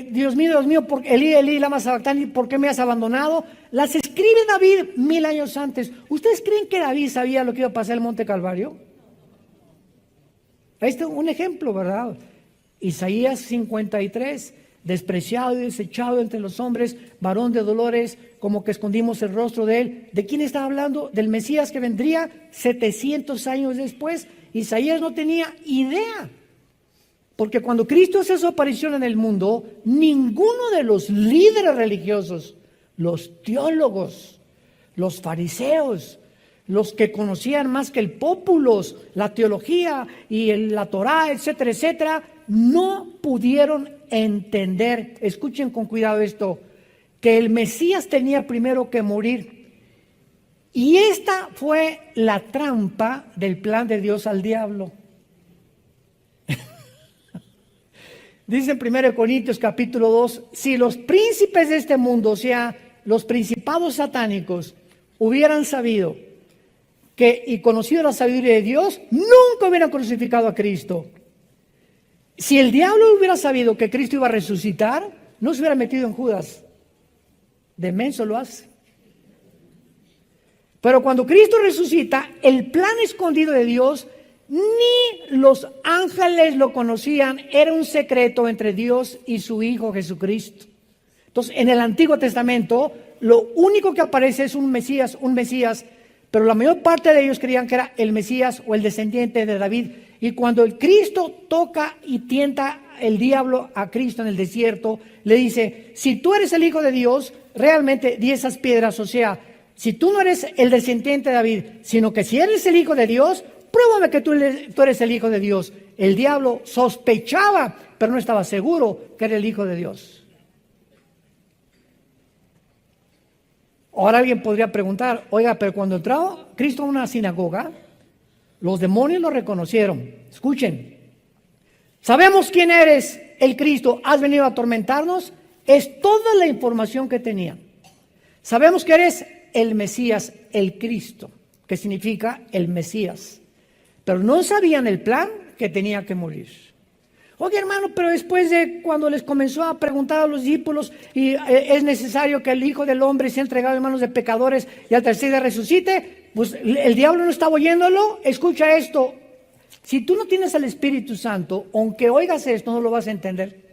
Dios mío, Elí, Elí, lama sabactani, ¿por qué me has abandonado? Las escribe David 1000 años antes. ¿Ustedes creen que David sabía lo que iba a pasar en el Monte Calvario? Ahí está un ejemplo, ¿verdad? Isaías 53, despreciado y desechado entre los hombres, varón de dolores, como que escondimos el rostro de él. ¿De quién estaba hablando? Del Mesías que vendría 700 años después. Isaías no tenía idea, porque cuando Cristo hace su aparición en el mundo, ninguno de los líderes religiosos, los teólogos, los fariseos, los que conocían más que el pópulos, la teología y la Torá, etcétera, etcétera, no pudieron entender, escuchen con cuidado esto, que el Mesías tenía primero que morir. Y esta fue la trampa del plan de Dios al diablo. Dice en 1 Corintios capítulo 2, si los príncipes de este mundo, o sea, los principados satánicos, hubieran sabido y conocido la sabiduría de Dios, nunca hubieran crucificado a Cristo. Si el diablo hubiera sabido que Cristo iba a resucitar, no se hubiera metido en Judas. De menso lo hace. Pero cuando Cristo resucita, el plan escondido de Dios, ni los ángeles lo conocían, era un secreto entre Dios y su Hijo Jesucristo. Entonces, en el Antiguo Testamento, lo único que aparece es un Mesías, pero la mayor parte de ellos creían que era el Mesías o el descendiente de David. Y cuando el Cristo toca y tienta el diablo a Cristo en el desierto, le dice, si tú eres el Hijo de Dios, realmente di esas piedras, o sea, si tú no eres el descendiente de David, sino que si eres el Hijo de Dios, pruébame que tú eres el Hijo de Dios. El diablo sospechaba, pero no estaba seguro que era el Hijo de Dios. Ahora alguien podría preguntar, oiga, pero cuando entró Cristo a una sinagoga, los demonios lo reconocieron. Escuchen, sabemos quién eres, el Cristo, has venido a atormentarnos. Es toda la información que tenían. Sabemos que eres el Mesías, el Cristo, que significa el Mesías. Pero no sabían el plan que tenía que morir. Oye, hermano, pero después de cuando les comenzó a preguntar a los discípulos y es necesario que el Hijo del Hombre sea entregado en manos de pecadores y al tercer día resucite, pues el diablo no estaba oyéndolo. Escucha esto, si tú no tienes al Espíritu Santo, aunque oigas esto, no lo vas a entender.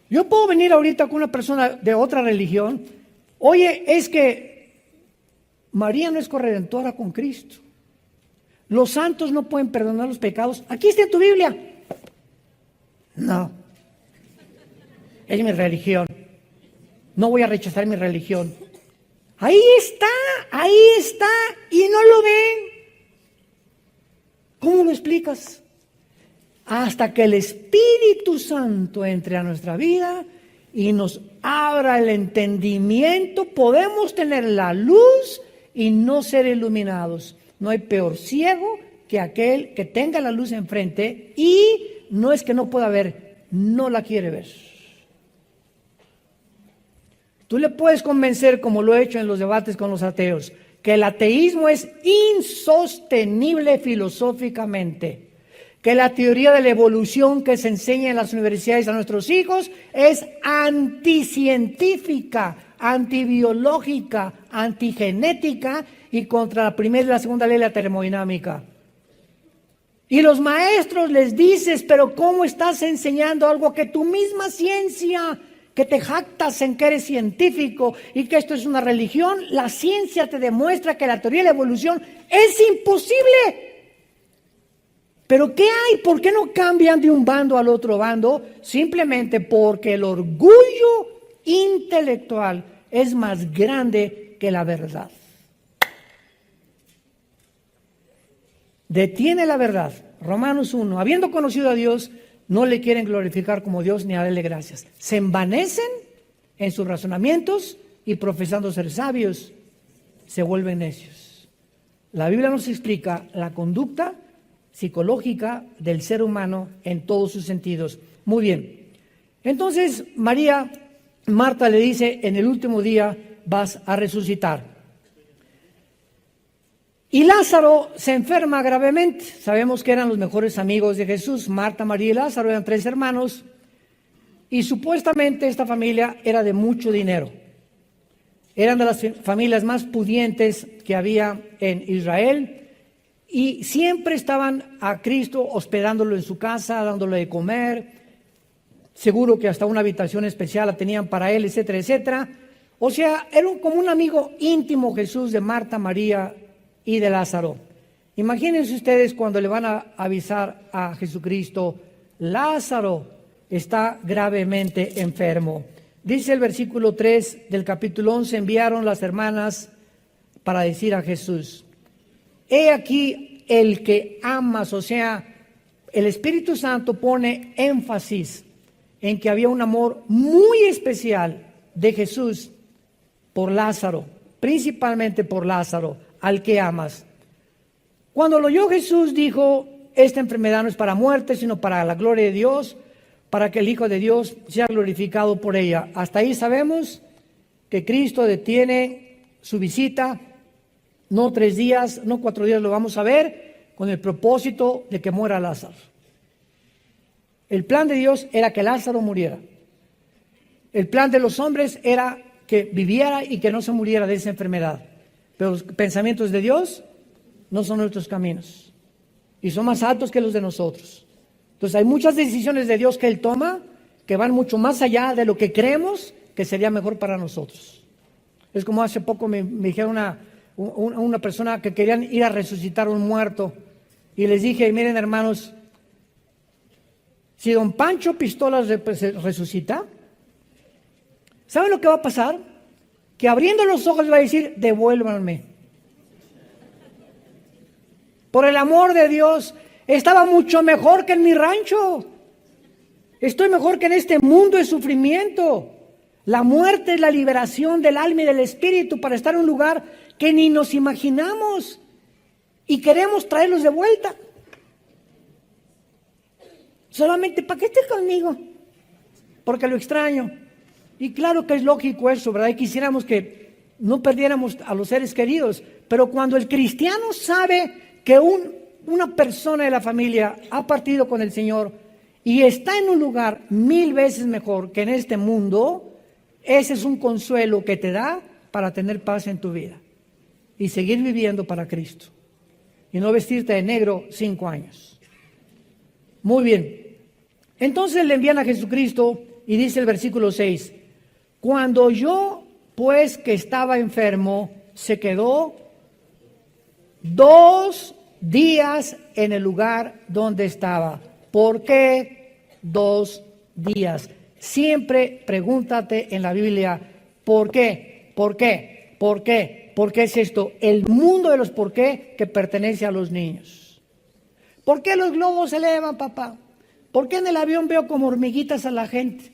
Yo puedo venir ahorita con una persona de otra religión, oye, es que María no es corredentora con Cristo. Los santos no pueden perdonar los pecados. Aquí está en tu Biblia. No. Es mi religión. No voy a rechazar mi religión. Ahí está, y no lo ven. ¿Cómo lo explicas? hasta que el Espíritu Santo entre a nuestra vida y nos abra el entendimiento, podemos tener la luz y no ser iluminados. No hay peor ciego que aquel que tenga la luz enfrente y no es que no pueda ver, no la quiere ver. Tú le puedes convencer, como lo he hecho en los debates con los ateos, que el ateísmo es insostenible filosóficamente, que la teoría de la evolución que se enseña en las universidades a nuestros hijos es anticientífica, antibiológica, antigenética y contra la primera y la segunda ley de la termodinámica. Y los maestros les dices, pero ¿cómo estás enseñando algo que tu misma ciencia, que te jactas en que eres científico y que esto es una religión? La ciencia te demuestra que la teoría de la evolución es imposible. ¿Pero qué hay? ¿Por qué no cambian de un bando al otro bando? Simplemente porque el orgullo intelectual es más grande que la verdad. Detiene la verdad. Romanos 1. Habiendo conocido a Dios, no le quieren glorificar como Dios ni a darle gracias. Se envanecen en sus razonamientos y profesando ser sabios, se vuelven necios. La Biblia nos explica la conducta psicológica del ser humano en todos sus sentidos. Muy bien. Entonces, Marta le dice, en el último día vas a resucitar. Y Lázaro se enferma gravemente. Sabemos que eran los mejores amigos de Jesús. Marta, María y Lázaro eran 3 hermanos. Y supuestamente esta familia era de mucho dinero. Eran de las familias más pudientes que había en Israel. Y siempre estaban a Cristo hospedándolo en su casa, dándole de comer. Seguro que hasta una habitación especial la tenían para él, etcétera, etcétera. O sea, era como un amigo íntimo Jesús de Marta, María y de Lázaro. Imagínense ustedes cuando le van a avisar a Jesucristo, Lázaro está gravemente enfermo. Dice el versículo 3 del capítulo 11, enviaron las hermanas para decir a Jesús, he aquí el que amas, o sea, el Espíritu Santo pone énfasis en que había un amor muy especial de Jesús por Lázaro, principalmente por Lázaro, al que amas. Cuando lo oyó Jesús dijo, esta enfermedad no es para muerte, sino para la gloria de Dios, para que el Hijo de Dios sea glorificado por ella. Hasta ahí sabemos que Cristo detiene su visita, no 3 días, no 4 días, lo vamos a ver, con el propósito de que muera Lázaro. El plan de Dios era que Lázaro muriera. El plan de los hombres era que viviera y que no se muriera de esa enfermedad. Pero los pensamientos de Dios no son nuestros caminos y son más altos que los de nosotros. Entonces hay muchas decisiones de Dios que Él toma que van mucho más allá de lo que creemos que sería mejor para nosotros. Es como hace poco me dijeron una persona que querían ir a resucitar a un muerto y les dije, miren hermanos, si don Pancho Pistolas resucita, ¿saben lo que va a pasar? Que abriendo los ojos va a decir, devuélvanme. Por el amor de Dios, estaba mucho mejor que en mi rancho. Estoy mejor que en este mundo de sufrimiento. La muerte es la liberación del alma y del espíritu para estar en un lugar que ni nos imaginamos y queremos traerlos de vuelta. Solamente para que esté conmigo, porque lo extraño. Y claro que es lógico eso, ¿verdad? Y quisiéramos que no perdiéramos a los seres queridos, pero cuando el cristiano sabe que una persona de la familia ha partido con el Señor y está en un lugar 1000 veces mejor que en este mundo, ese es un consuelo que te da para tener paz en tu vida y seguir viviendo para Cristo y no vestirte de negro 5 años. Muy bien. Entonces le envían a Jesucristo y dice el versículo 6, cuando yo pues que estaba enfermo, se quedó 2 días en el lugar donde estaba. ¿Por qué 2 días? Siempre pregúntate en la Biblia, ¿por qué? ¿Por qué? ¿Por qué? ¿Por qué es esto? El mundo de los por qué que pertenece a los niños. ¿Por qué los globos se elevan, papá? ¿Por qué en el avión veo como hormiguitas a la gente?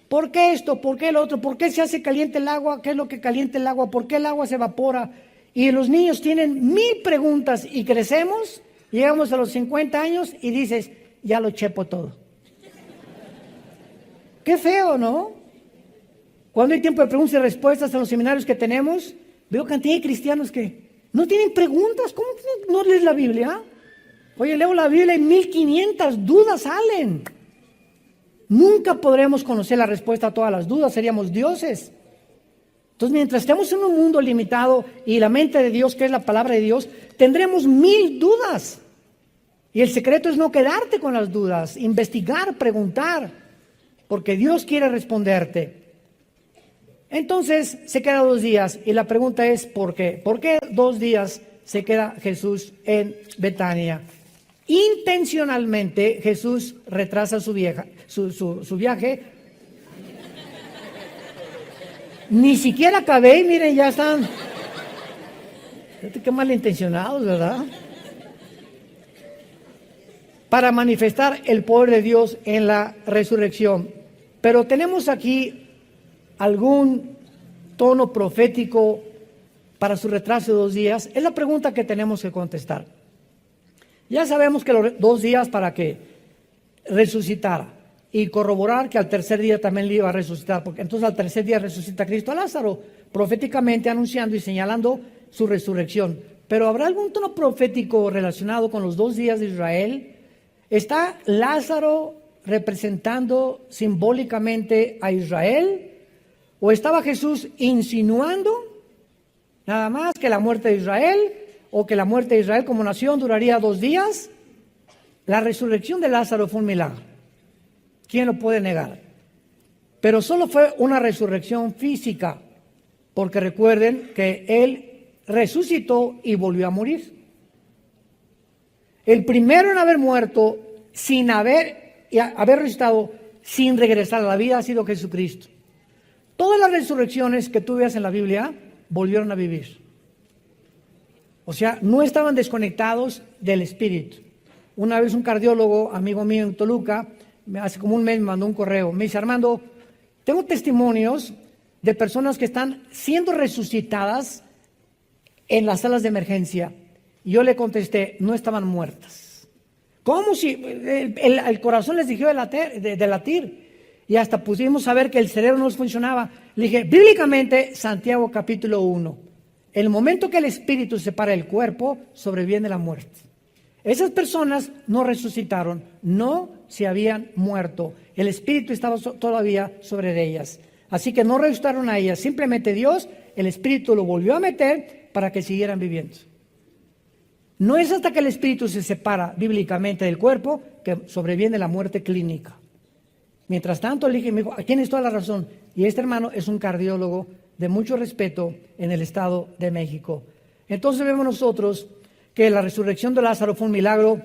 ¿Por qué esto? ¿Por qué lo otro? ¿Por qué se hace caliente el agua? ¿Qué es lo que calienta el agua? ¿Por qué el agua se evapora? Y los niños tienen 1000 preguntas y crecemos, llegamos a los 50 años y dices, ya lo chepo todo. Qué feo, ¿no? Cuando hay tiempo de preguntas y respuestas en los seminarios que tenemos, veo cantidad de cristianos que no tienen preguntas. ¿Cómo no lees la Biblia? Oye, leo la Biblia y 1500 dudas salen. Nunca podremos conocer la respuesta a todas las dudas, seríamos dioses. Entonces, mientras estemos en un mundo limitado y la mente de Dios, que es la palabra de Dios, tendremos 1000 dudas. Y el secreto es no quedarte con las dudas, investigar, preguntar, porque Dios quiere responderte. Entonces, se queda 2 días y la pregunta es, ¿por qué? ¿Por qué 2 días se queda Jesús en Betania? Intencionalmente Jesús retrasa su viaje. Ni siquiera acabé y miren, ya están. Qué malintencionados, ¿verdad? Para manifestar el poder de Dios en la resurrección. Pero tenemos aquí algún tono profético para su retraso de 2 días. Es la pregunta que tenemos que contestar. Ya sabemos que los 2 días para que resucitara y corroborar que al tercer día también le iba a resucitar, porque entonces al tercer día resucita Cristo a Lázaro, proféticamente anunciando y señalando su resurrección. Pero ¿habrá algún tono profético relacionado con los 2 días de Israel? ¿Está Lázaro representando simbólicamente a Israel? ¿O estaba Jesús insinuando nada más que la muerte de Israel, o que la muerte de Israel como nación duraría 2 días? La resurrección de Lázaro fue un milagro. ¿Quién lo puede negar? Pero solo fue una resurrección física, porque recuerden que él resucitó y volvió a morir. El primero en haber muerto sin haber resucitado, sin regresar a la vida, ha sido Jesucristo. Todas las resurrecciones que tú veas en la Biblia volvieron a vivir. O sea, no estaban desconectados del espíritu. Una vez un cardiólogo, amigo mío en Toluca, hace como un mes me mandó un correo. Me dice, Armando, tengo testimonios de personas que están siendo resucitadas en las salas de emergencia. Y yo le contesté, no estaban muertas. ¿Cómo si el corazón les dejó de latir? Y hasta pudimos saber que el cerebro no funcionaba. Le dije, bíblicamente, Santiago capítulo 1, el momento que el espíritu se separa del cuerpo, sobreviene la muerte. Esas personas no resucitaron, no se habían muerto. El espíritu estaba todavía sobre ellas. Así que no resucitaron a ellas. Simplemente Dios, el espíritu lo volvió a meter para que siguieran viviendo. No es hasta que el espíritu se separa bíblicamente del cuerpo que sobreviene la muerte clínica. Mientras tanto, le dije, tienes toda la razón. Y este hermano es un cardiólogo de mucho respeto en el Estado de México. Entonces vemos nosotros que la resurrección de Lázaro fue un milagro,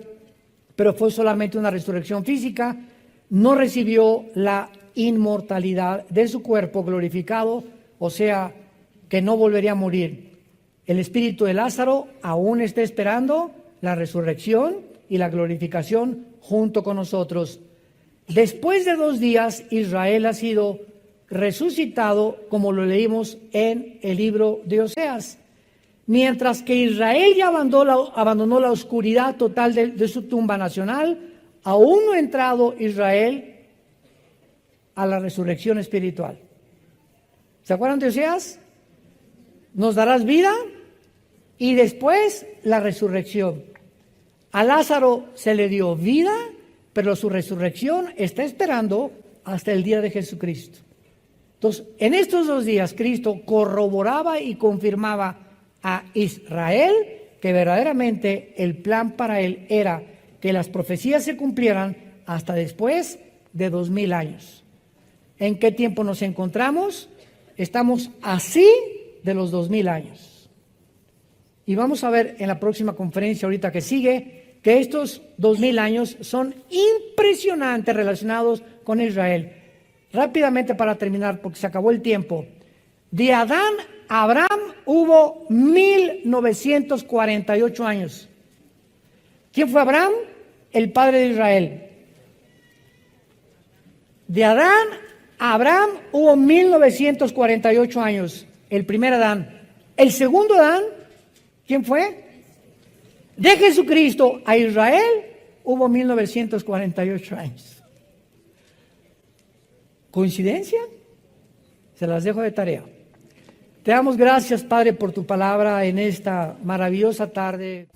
pero fue solamente una resurrección física. No recibió la inmortalidad de su cuerpo glorificado, o sea, que no volvería a morir. El espíritu de Lázaro aún está esperando la resurrección y la glorificación junto con nosotros. Después de 2 días, Israel ha sido resucitado, como lo leímos en el libro de Oseas. Mientras que Israel ya abandonó la oscuridad total de su tumba nacional, aún no ha entrado Israel a la resurrección espiritual. ¿Se acuerdan de Oseas? Nos darás vida y después la resurrección. A Lázaro se le dio vida, pero su resurrección está esperando hasta el día de Jesucristo. Entonces, en estos 2 días, Cristo corroboraba y confirmaba a Israel que verdaderamente el plan para él era que las profecías se cumplieran hasta después de 2000 años. ¿En qué tiempo nos encontramos? Estamos así de los 2000 años. Y vamos a ver en la próxima conferencia ahorita que sigue que estos 2000 años son impresionantes relacionados con Israel. Rápidamente para terminar, porque se acabó el tiempo. De Adán a Abraham hubo 1948 años. ¿Quién fue Abraham? El padre de Israel. De Adán a Abraham hubo 1948 años, el primer Adán. El segundo Adán, ¿quién fue? De Jesucristo a Israel hubo 1948 años. ¿Coincidencia? Se las dejo de tarea. Te damos gracias, Padre, por tu palabra en esta maravillosa tarde.